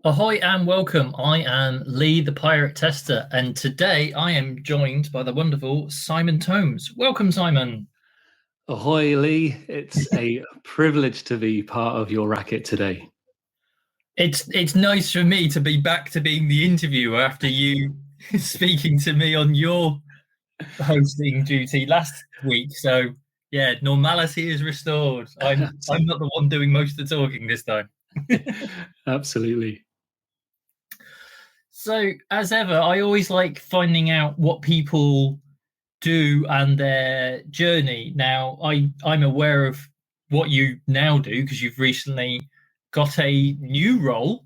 Ahoy and welcome. I am Lee, the Pirate Tester, and today I am joined by the wonderful Simon Tomes. Welcome, Simon. Ahoy, Lee. It's a privilege to be part of your racket today. It's nice for me to be back to being the interviewer after you speaking to me on your hosting duty last week. So yeah, normality is restored. I'm not the one doing most of the talking this time. Absolutely. So as ever, I always like finding out what people do and their journey. Now, I'm aware of what you now do because you've recently got a new role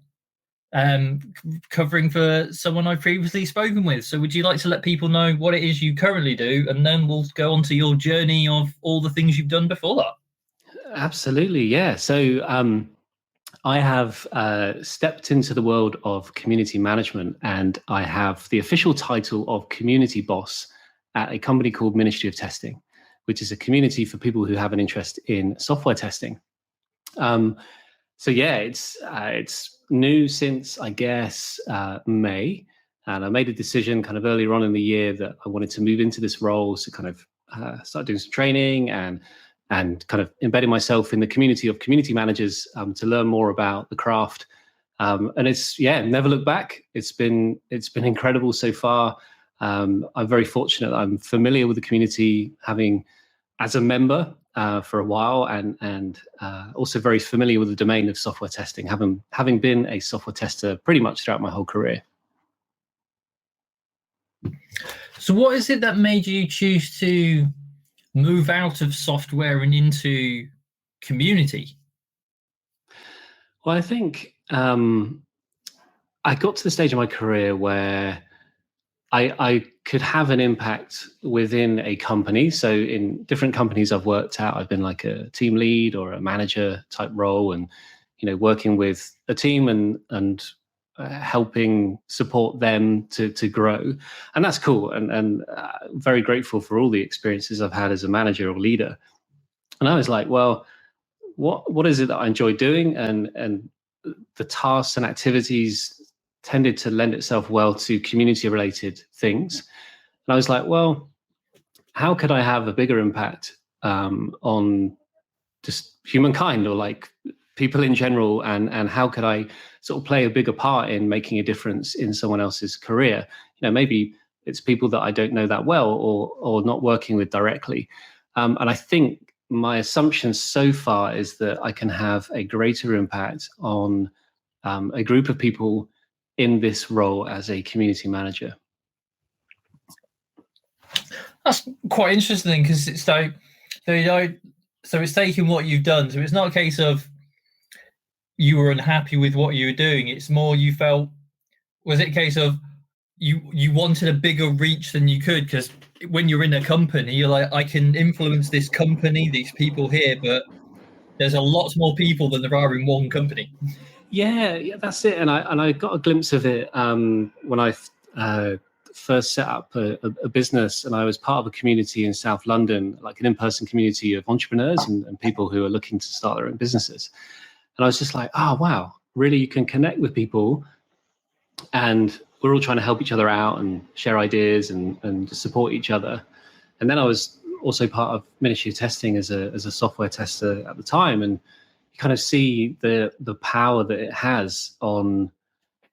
um, covering for someone I've previously spoken with. So, would you like to let people know what it is you currently do, and then we'll go on to your journey of all the things you've done before that? Absolutely. Yeah. So I have stepped into the world of community management, and I have the official title of community boss at a company called Ministry of Testing, which is a community for people who have an interest in software testing. So yeah, it's new since I guess May, and I made a decision kind of earlier on in the year that I wanted to move into this role, so kind of start doing some training and kind of embedding myself in the community of community managers to learn more about the craft. And it's never looked back. It's been incredible so far. I'm very fortunate that I'm familiar with the community, having as a member for a while, and also very familiar with the domain of software testing, having been a software tester pretty much throughout my whole career. So, what is it that made you choose to move out of software and into community? Well, I think I got to the stage of my career where I could have an impact within a company. So in different companies I've worked at, I've been like a team lead or a manager type role, and working with a team and helping support them to grow, and that's cool. And very grateful for all the experiences I've had as a manager or leader. And I was like, well, what is it that I enjoy doing? And the tasks and activities tended to lend itself well to community related things. And I was like, well, how could I have a bigger impact on just humankind, or like people in general? And how could I sort of play a bigger part in making a difference in someone else's career? Maybe it's people that I don't know that well, or not working with directly. And I think my assumption so far is that I can have a greater impact on a group of people in this role as a community manager. That's quite interesting because it's so it's taking what you've done. So it's not a case of you were unhappy with what you were doing. It's more you felt, was it a case of you wanted a bigger reach than you could? Because when you're in a company, you're like, I can influence this company, these people here, but there's a lot more people than there are in one company. Yeah, that's it. And I got a glimpse of it when I first set up a business, and I was part of a community in South London, like an in-person community of entrepreneurs and people who are looking to start their own businesses. And I was just like, oh, wow, really, you can connect with people, and we're all trying to help each other out and share ideas and support each other. And then I was also part of Ministry of Testing as a software tester at the time, and you kind of see the power that it has on,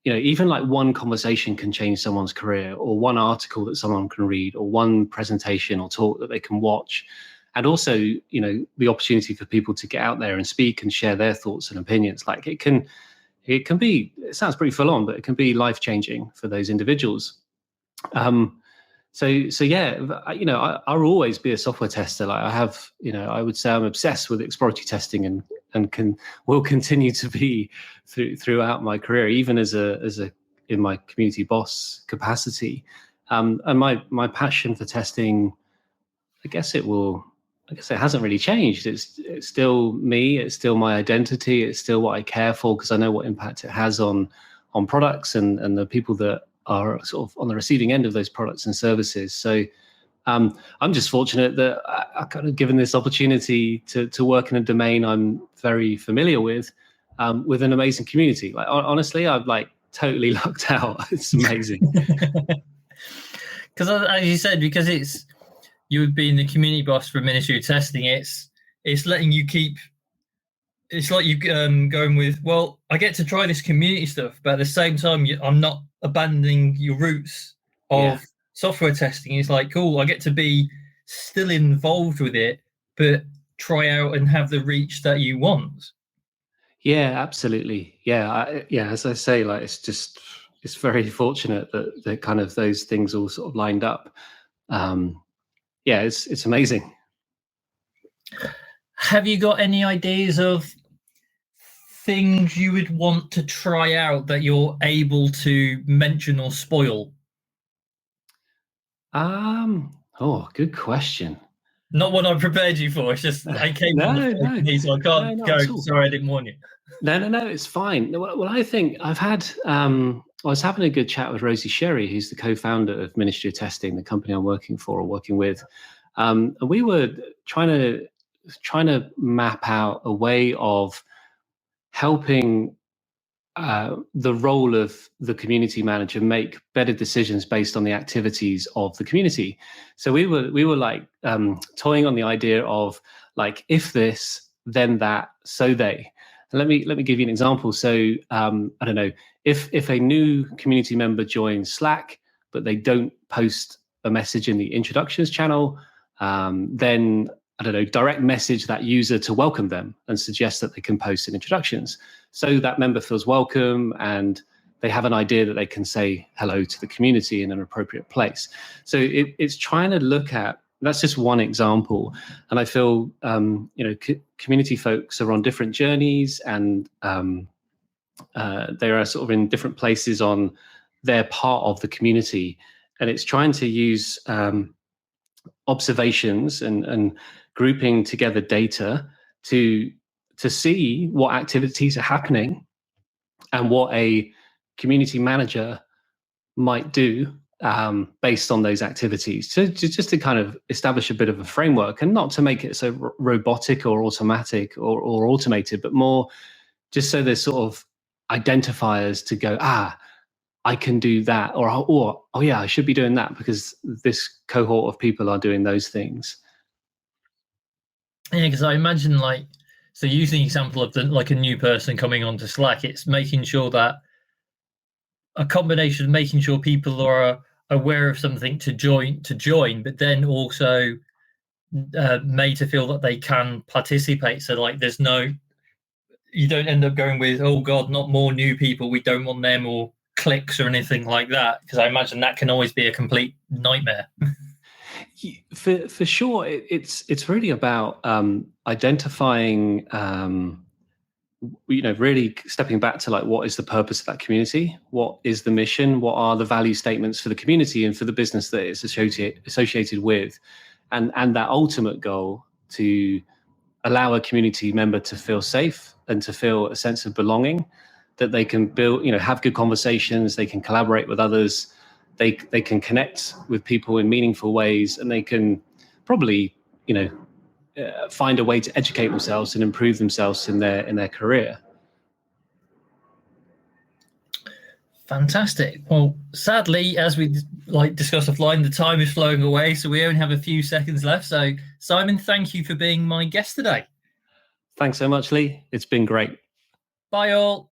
even like one conversation can change someone's career, or one article that someone can read, or one presentation or talk that they can watch. And also, the opportunity for people to get out there and speak and share their thoughts and opinions. Like it can be, it sounds pretty full on, but it can be life-changing for those individuals. So yeah, I'll always be a software tester. Like I have, I would say I'm obsessed with exploratory testing, and will continue to be throughout my career, even as a in my community boss capacity. And my passion for testing, I guess it hasn't really changed. It's still me. It's still my identity. It's still what I care for, because I know what impact it has on products and the people that are sort of on the receiving end of those products and services. So I'm just fortunate that I kind of given this opportunity to work in a domain I'm very familiar with, with an amazing community. Like honestly, I'm like totally lucked out. It's amazing. Because as you said, because you would be in the community boss for Ministry of Testing, it's letting you keep. It's like you going with, well, I get to try this community stuff, but at the same time, I'm not abandoning your roots of software testing. It's like, cool, I get to be still involved with it, but try out and have the reach that you want. Yeah, absolutely. Yeah, as I say, like it's very fortunate that kind of those things all sort of lined up. Yeah, it's amazing. Have you got any ideas of things you would want to try out that you're able to mention or spoil? Oh, good question. Not what I prepared you for. It's just I came on the phone to me, so I can't go. Sorry, I didn't warn you. No, it's fine. Well, I think I've had. I was having a good chat with Rosie Sherry, who's the co-founder of Ministry of Testing, the company I'm working for or working with, and we were trying to map out a way of helping the role of the community manager make better decisions based on the activities of the community. So we were like toying on the idea of like, if this, then that, so they. And let me give you an example. So I don't know, if a new community member joins Slack, but they don't post a message in the introductions channel, then I don't know, direct message that user to welcome them and suggest that they can post in introductions. So that member feels welcome and they have an idea that they can say hello to the community in an appropriate place. So it's trying to look at, that's just one example. And I feel, community folks are on different journeys and they are sort of in different places on their part of the community. And it's trying to use observations and grouping together data to see what activities are happening and what a community manager might do based on those activities. So just to kind of establish a bit of a framework, and not to make it so robotic or automatic or automated, but more just so there's sort of identifiers to go, I can do that, or oh yeah, I should be doing that because this cohort of people are doing those things. Yeah, because I imagine so using the example of like a new person coming onto Slack, it's making sure that a combination of making sure people are aware of something to join, but then also made to feel that they can participate. So like you don't end up going with, oh God, not more new people. We don't want them, or clicks or anything like that, because I imagine that can always be a complete nightmare. For sure, it's really about identifying, really stepping back to like, what is the purpose of that community? What is the mission? What are the value statements for the community and for the business that it's associated with? And that ultimate goal to allow a community member to feel safe and to feel a sense of belonging, that they can build, have good conversations, they can collaborate with others, they can connect with people in meaningful ways, and they can probably, find a way to educate themselves and improve themselves in their career. Fantastic. Well, sadly, as we discussed offline, the time is flowing away, so we only have a few seconds left. So, Simon, thank you for being my guest today. Thanks so much, Lee. It's been great. Bye, all.